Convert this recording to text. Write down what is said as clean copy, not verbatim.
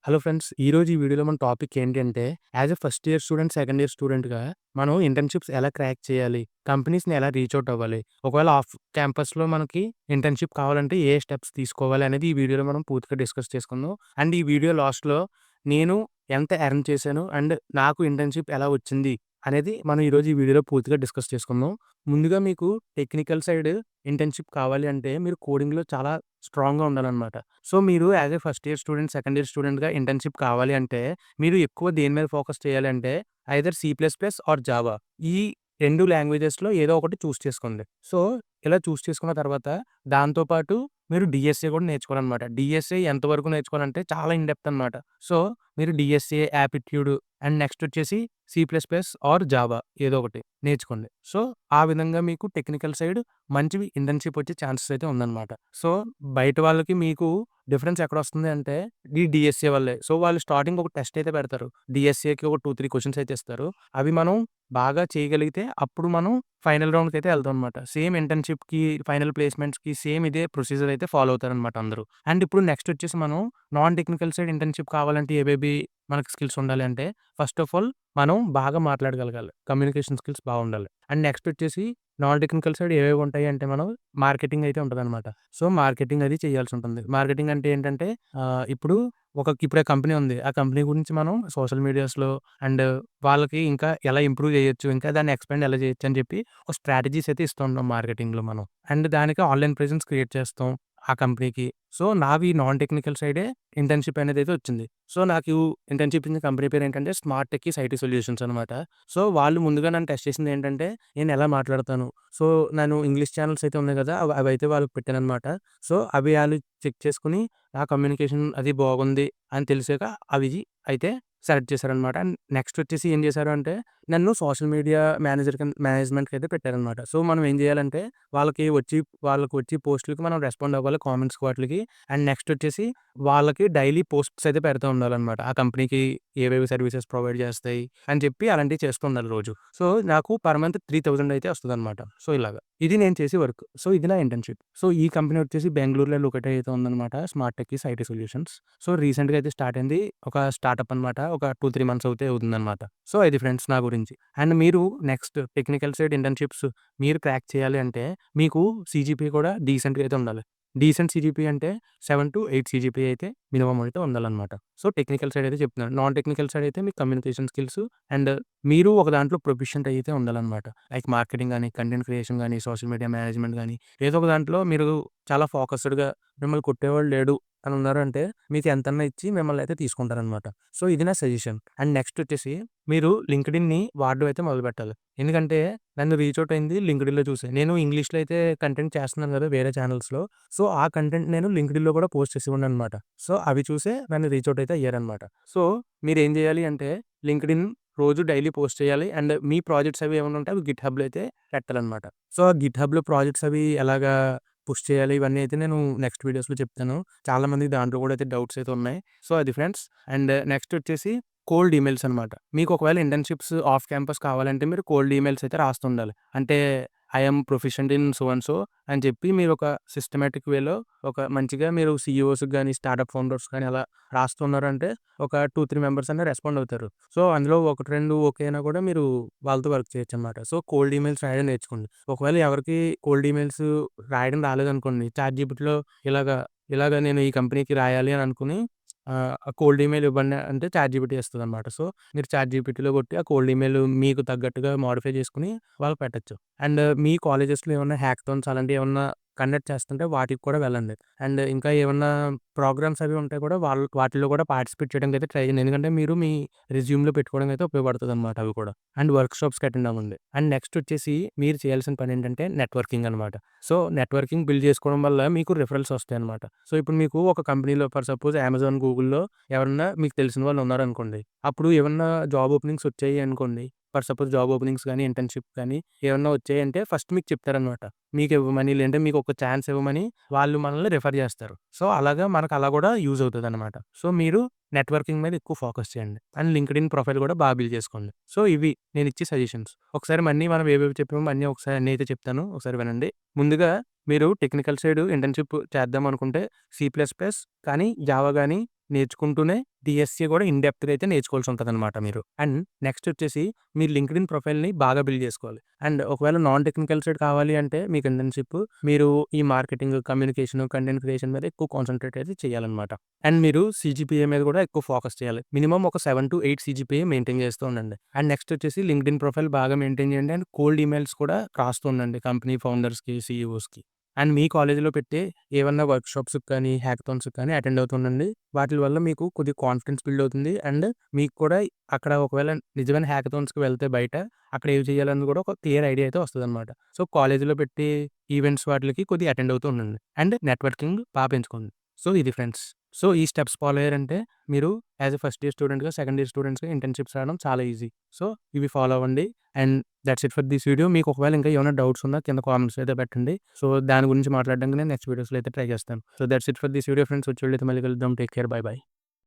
Hello friends. ఈరోజు ఈ వీడియోలో మన టాపిక్ ఏంటంటే, as a first year student, second year స్టూడెంట్‌గా మనం ఇంటర్న్‌షిప్స్ ఎలా క్రాక్ చేయాలి? కంపెనీస్‌ని ఎలా రీచ్ ఔట్ అవ్వాలి? ఒకవేళ ఆఫ్ క్యాంపస్‌లో మనకి ఇంటర్న్‌షిప్ కావాలంటే ఏ స్టెప్స్ తీసుకోవాలి అనేది ఈ వీడియోలో మనం పూర్తిగా డిస్కస్ చేసుకుందాం. అండ్ ఈ వీడియో లాస్ట్‌లో నేను ఎంత ఎర్న్ చేశాను అండ్ నాకు ఇంటర్న్‌షిప్ ఎలా వచ్చింది అనేది మనం ఈరోజు ఈ వీడియోలో పూర్తిగా డిస్కస్ చేసుకుందాం. ముందుగా మీకు టెక్నికల్ సైడ్ ఇంటర్న్‌షిప్ కావాలి అంటే మీరు కోడింగ్‌లో చాలా స్ట్రాంగ్‌గా ఉండాలనమాట. సో, మీరు as a first year student, second year స్టూడెంట్‌గా ఇంటర్న్‌షిప్ కావాలి అంటే, మీరు ఎక్కువ దేని మీద ఫోకస్ చేయాలి అంటే, either C plus plus or Java. ఈ 2 లాంగ్వేజెస్‌లో ఏదో ఒకటి చూస్ చేసుకోండి. సో, ఇలా చూస్ చేసుకున్న తర్వాత దాంతో పాటు మీరు డీఎస్ఏ కూడా నేర్చుకోవాలనమాట. డీఎస్ఏ ఎంతవరకు నేర్చుకోవాలంటే చాలా ఇన్ డెప్త్ అనమాట. సో, మీరు డీఎస్ఏ, యాప్టిట్యూడ్ అండ్ నెక్స్ట్ వచ్చేసి C plus plus or Java ఏదో ఒకటి నేర్చుకోండి. సో, ఆ విధంగా మీకు టెక్నికల్ సైడ్ మంచివి ఇంటర్న్‌షిప్ వచ్చే ఛాన్సెస్ అయితే ఉందనమాట. సో, బయట వాళ్ళకి మీకు డిఫరెన్స్ ఎక్కడొస్తుంది అంటే, ఈ డీఎస్ఏ వల్లే. సో, వాళ్ళు స్టార్టింగ్ ఒక టెస్ట్ అయితే పెడతారు. డీఎస్ఏకి ఒక 2, 3 క్వెషన్స్ అయితే ఇస్తారు. అవి మనం బాగా చేయగలిగితే అప్పుడు మనం ఫైనల్ రౌండ్‌కయితే వెళ్తాం అనమాట. సేమ్ ఇంటర్న్‌షిప్‌కి, ఫైనల్ ప్లేస్‌మెంట్స్‌కి సేమ్ ఇదే ప్రొసీజర్ అయితే ఫాలో అవుతారనమాట అందరూ. అండ్ ఇప్పుడు నెక్స్ట్ వచ్చేసి మనం నాన్ టెక్నికల్ సైడ్ ఇంటర్న్‌షిప్ కావాలంటే ఏవేవి మనకు స్కిల్స్ ఉండాలి అంటే, ఫస్ట్ ఆఫ్ ఆల్ మనం బాగా మాట్లాడగలగాలి. కమ్యూనికేషన్ స్కిల్స్ బాగుండాలి. అండ్ నెక్స్ట్ వచ్చేసి నాన్ టెక్నికల్ సైడ్ ఏవేవి ఉంటాయి అంటే మనం మార్కెటింగ్ అయితే ఉంటదనమాట. సో, మార్కెటింగ్ అది చేయాల్సుంటుంది. మార్కెటింగ్ అంటే ఏంటంటే ఇప్పుడు ఇప్పుడే కంపెనీ ఉంది. ఆ కంపెనీ గురించి మనం సోషల్ మీడియాస్‌లో అండ్ వాళ్ళకి ఇంకా ఎలా ఇంప్రూవ్ చేయొచ్చు, ఇంకా దాన్ని ఎక్స్‌పాండ్ ఎలా చేయొచ్చు అని చెప్పి ఒక స్ట్రాటజీస్ అయితే ఇస్తూ ఉంటాం మార్కెటింగ్‌లో మనం. అండ్ దానికి ఆన్‌లైన్ ప్రెజెన్స్ క్రియేట్ చేస్తాం ఆ కంపెనీకి. సో, నావి నాన్ టెక్నికల్ సైడే ఇంటర్న్‌షిప్ అనేదైతే వచ్చింది. సో, నాకు ఇంటర్న్‌షిప్ ఇచ్చిన కంపెనీ పేరేంటంటే స్మార్ట్ టెక్కీస్ ఐటీ సొల్యూషన్స్ అనమాట. సో, వాళ్ళు ముందుగా నన్ను టెస్ట్ చేసిందేంటంటే నేను ఎలా మాట్లాడతాను. సో, నేను ఇంగ్లీష్ ఛానెల్స్ అయితే ఉన్నాయి కదా! అవైతే వాళ్ళకి పెట్టాననమాట. సో, అవి ఆళ్ళు చెక్ చేసుకొని నా కమ్యూనికేషన్ అది బాగుంది అని తెలిసాక అవి అయితే సెలెక్ట్ చేశారనమాట. అండ్ నెక్స్ట్ వచ్చేసి ఏం చేశారు అంటే నన్ను సోషల్ మీడియా మేనేజ్మెంట్‌కయితే పెట్టారనమాట. సో, మనం ఏం చేయాలంటే వాళ్ళకి వచ్చి పోస్ట్‌లకి మనం రెస్పాండ్ అవ్వాలి కామెంట్స్‌కి వాటిలకి. అండ్ నెక్స్ట్ వచ్చేసి వాళ్ళకి డైలీ పోస్ట్స్ అయితే పెడతా ఉండాలనమాట. ఆ కంపెనీకి ఏవేవి సర్వీసెస్ ప్రొవైడ్ చేస్తాయి అని చెప్పి అలాంటివి చేస్తూ ఉండాలి రోజు. సో, నాకు పర్ మంత్ 3000 అయితే వస్తదనమాట. సో, ఇలాగ. ఇది నేను చేసే వర్క్. సో, ఇది నా ఇంటర్న్‌షిప్. సో, ఈ కంపెనీ వచ్చేసి బెంగుళూరులో లొకేట్ అయితే ఉందనమాట. Smart Techies IT solutions. So, రీసెంట్‌గా అయితే స్టార్ట్ అయింది. ఒక స్టార్టప్ అనమాట. ఒక 2, 3 మంత్స్ అవుతే అవుతుందనమాట. సో, ఇది ఫ్రెండ్స్ నా గురించి. అండ్ మీరు నెక్స్ట్ టెక్నికల్ సైడ్ ఇంటర్న్‌షిప్స్ మీరు క్రాక్ చేయాలి అంటే మీకు సీజీపీఏ కూడా డీసెంట్‌గా అయితే ఉండాలి. డీసెంట్ సీజీపీఏ అంటే 7-8 సీజీపీఏ అయితే మినిమమ్ అయితే ఉండాలనమాట. సో, టెక్నికల్ సైడ్ అయితే చెప్తున్నాను. నాన్ టెక్నికల్ సైడ్ అయితే మీకు కమ్యూనికేషన్ స్కిల్స్ అండ్ మీరు ఒక దాంట్లో ప్రొఫిషియంట్ అయితే ఉండాలనమాట. లైక్ మార్కెటింగ్ గాని, కంటెంట్ క్రియేషన్ గాని, సోషల్ మీడియా మేనేజ్మెంట్ గాని ఏదో ఒక దాంట్లో మీరు చాలా ఫోకస్డ్‌గా మిమ్మల్ని కొట్టేవాడు లేడు అని ఉన్నారంటే మీకు ఎంతన్నా ఇచ్చి మిమ్మల్ని అయితే తీసుకుంటారనమాట. సో, ఇది నా సజెషన్. అండ్ నెక్స్ట్ వచ్చేసి మీరు లింక్డ్ఇన్‌ని వాడడం అయితే మొదలుపెట్టాలి. ఎందుకంటే నన్ను రీచ్ ఔట్ అయింది లింక్డ్ఇన్‌లో చూసే. నేను ఇంగ్లీష్‌లో అయితే కంటెంట్ చేస్తున్నాను కదా! వేరే ఛానెల్స్‌లో. సో, ఆ కంటెంట్ నేను లింక్డ్ఇన్‌లో కూడా పోస్ట్ చేసేవాడిననమాట. సో, అవి చూసే నన్ను రీచ్ ఔట్ అయితే అయ్యారనమాట. సో, మీరేం చేయాలి అంటే లింక్డ్ఇన్ రోజు డైలీ పోస్ట్ చేయాలి. అండ్ మీ ప్రాజెక్ట్స్ అవి ఏమన్నా ఉంటే అవి గిట్‌హబ్‌లో అయితే పెట్టాలనమాట. సో, ఆ గిట్‌హబ్‌లో ప్రాజెక్ట్స్ అవి ఎలాగా పుష్ చేయాలి ఇవన్నీ అయితే నేను నెక్స్ట్ వీడియోస్‌లో చెప్తాను. చాలా మందికి దాంట్లో కూడా అయితే డౌట్స్ అయితే ఉన్నాయి. సో, అది ఫ్రెండ్స్. అండ్ నెక్స్ట్ వచ్చేసి కోల్డ్ ఈమెయిల్స్ అనమాట. మీకు ఒకవేళ ఇంటర్న్‌షిప్స్ ఆఫ్ క్యాంపస్ కావాలంటే మీరు కోల్డ్ ఈమెయిల్స్ అయితే రాస్తుండాలి. అంటే I am proficient in so and so అని చెప్పి మీరు ఒక సిస్టమాటిక్ వేలో ఒక మంచిగా మీరు సీఈఓస్‌కి గాని, స్టార్టప్ ఫౌండర్స్ గాని అలా రాస్తున్నారంటే ఒక 2, 3 మెంబర్స్ అన్నా రెస్పాండ్ అవుతారు. సో, అందులో 1, 2 ఓకే అయినా కూడా మీరు వాళ్ళతో వర్క్ చేయొచ్చనమాట. సో, కోల్డ్ ఈమెయిల్స్ రాయడం నేర్చుకోండి. ఒకవేళ ఎవరికీ కోల్డ్ ఈమెయిల్స్ రాయడం రాలేదనుకోండి, చాట్‌జీపీటీలో ఇలాగా, ఇలాగ నేను ఈ కంపెనీకి రాయాలి అని అనుకుని ఆ కోల్డ్ ఈమెయిల్ ఇవ్వండి అంటే చాట్‌జీపీటీ ఇస్తదనమాట. సో, మీరు చాట్‌జీపీటీలో కొట్టి ఆ కోల్డ్ ఈమెయిల్ మీకు తగ్గట్టుగా మోడిఫై చేసుకొని వాళ్ళకి పెట్టొచ్చు. అండ్ మీ కాలేజెస్‌లో ఏమన్నా హ్యాకథాన్స్ అలాంటివి ఏమన్నా కండక్ట్ చేస్తుంటే వాటికి కూడా వెళ్ళండి. అండ్ ఇంకా ఏమన్నా ప్రోగ్రామ్స్ అవి ఉంటే కూడా వాటిల్లో కూడా పార్టిసిపేట్ చేయడానికి అయితే ట్రై చేయండి. ఎందుకంటే మీరు మీ రెజ్యూమ్‌లో పెట్టుకోవడానికి అయితే ఉపయోగపడతదనమాట అవి కూడా. అండ్ వర్క్‌షాప్స్‌కి అటెండ్ అవ్వండి. అండ్ నెక్స్ట్ వచ్చేసి మీరు చేయాల్సిన పనేంటంటే నెట్వర్కింగ్ అనమాట. సో, నెట్వర్కింగ్ బిల్డ్ చేసుకోవడం వల్ల మీకు రిఫరల్స్ వస్తాయన్నమాట. సో, ఇప్పుడు మీకు ఒక కంపెనీలో ఫర్ సపోజ్ అమెజాన్, గూగుల్‌లో ఎవరన్నా మీకు తెలిసిన వాళ్ళు ఉన్నారనుకోండి. అప్పుడు ఏమన్నా జాబ్ ఓపెనింగ్స్ వచ్చాయి అనుకోండి. ఫర్ సపోజ్ జాబ్ ఓపెనింగ్స్ గాని, ఇంటర్న్‌షిప్ కానీ ఏమన్నా వచ్చాయంటే ఫస్ట్ మీకు చెప్తారనమాట. మీకివ్వమని లేదంటే మీకొక ఛాన్స్ ఇవ్వమని వాళ్ళు మనల్ని రిఫర్ చేస్తారు. సో, అలాగా మనకు అలా కూడా యూజ్ అవుతదనమాట. సో, మీరు నెట్వర్కింగ్ మీద ఎక్కువ ఫోకస్ చేయండి. అండ్ లింక్డ్ఇన్ ప్రొఫైల్ కూడా బిల్డ్ చేసుకోండి. సో, ఇవి నేనిచ్చే సజెషన్స్. ఒకసారి మళ్ళీ మనం ఏవేవి చెప్పామో అన్నీ ఒకసారి అన్నీ అయితే చెప్తాను. ఒకసారి వినండి. ముందుగా మీరు టెక్నికల్ సైడ్ ఇంటర్న్‌షిప్ చేద్దాం అనుకుంటే సి ప్లస్ ప్లస్ కానీ, జావా గాని నేర్చుకుంటూనే డీఎస్సీ కూడా ఇన్ డెప్త్‌గా అయితే నేర్చుకోవాల్సి ఉంటదనమాట మీరు. అండ్ నెక్స్ట్ వచ్చేసి మీరు లింక్డ్ఇన్ ప్రొఫైల్‌ని బాగా బిల్డ్ చేసుకోవాలి. అండ్ ఒకవేళ నాన్ టెక్నికల్ సైడ్ కావాలి అంటే మీకు ఇంటర్న్‌షిప్ మీరు ఈ మార్కెటింగ్, కమ్యూనికేషన్, కంటెంట్ క్రియేషన్ మీద ఎక్కువ కాన్సంట్రేట్ అయితే చేయాలనమాట. అండ్ మీరు సీజీపీఏ మీద కూడా ఎక్కువ ఫోకస్ చేయాలి. మినిమమ్ ఒక 7-8 సీజీపీఏ మెయింటైన్ చేస్తూ ఉండండి. అండ్ నెక్స్ట్ వచ్చేసి లింక్డ్ఇన్ ప్రొఫైల్ బాగా మెయింటైన్ చేయండి. అండ్ కోల్డ్ ఈమెయిల్స్ కూడా రాస్తూ ఉండండి కంపెనీ ఫౌండర్స్‌కి, సీఈఓస్‌కి. అండ్ మీ కాలేజీలో పెట్టే ఏవన్నా వర్క్‌షాప్స్‌కి కానీ, హ్యాకథాన్స్‌కి కానీ అటెండ్ అవుతుండండి. వాటిల వల్ల మీకు కొద్దిగా కాన్ఫిడెన్స్ బిల్డ్ అవుతుంది. అండ్ మీకు కూడా అక్కడ ఒకవేళ నిజమైన హ్యాకథాన్స్‌కి వెళ్తే బయట అక్కడ ఏం చేయాలని కూడా ఒక క్లియర్ ఐడియా అయితే వస్తదనమాట. సో, కాలేజీలో పెట్టే ఈవెంట్స్ వాటిలకి కొద్దిగా అటెండ్ అవుతూ ఉండండి. అండ్ నెట్వర్కింగ్ పెంచుకోండి. సో, ఇది ఫ్రెండ్స్. సో, ఈ స్టెప్స్ ఫాలో అయ్యారంటే మీరు యాస్ ఎ ఫస్ట్ ఇయర్ స్టూడెంట్‌గా, సెకండ్ ఇయర్ స్టూడెంట్స్‌గా ఇంటర్న్‌షిప్స్ రావడం చాలా ఈజీ. సో, ఇవి ఫాలో అవ్వండి. And that's it for this video. మీకు ఒకవేళ ఇంకా ఏమైనా డౌట్స్ ఉన్నా కింద కామెంట్స్ అయితే పెట్టండి. సో, దాని గురించి మాట్లాడడానికి నేను నెక్స్ట్ వీడియోస్‌లో అయితే ట్రై చేస్తాను. So, thoughts it for this video friends. వచ్చే వీడియోతో మళ్ళీ కలుద్దాం. Take care. By by.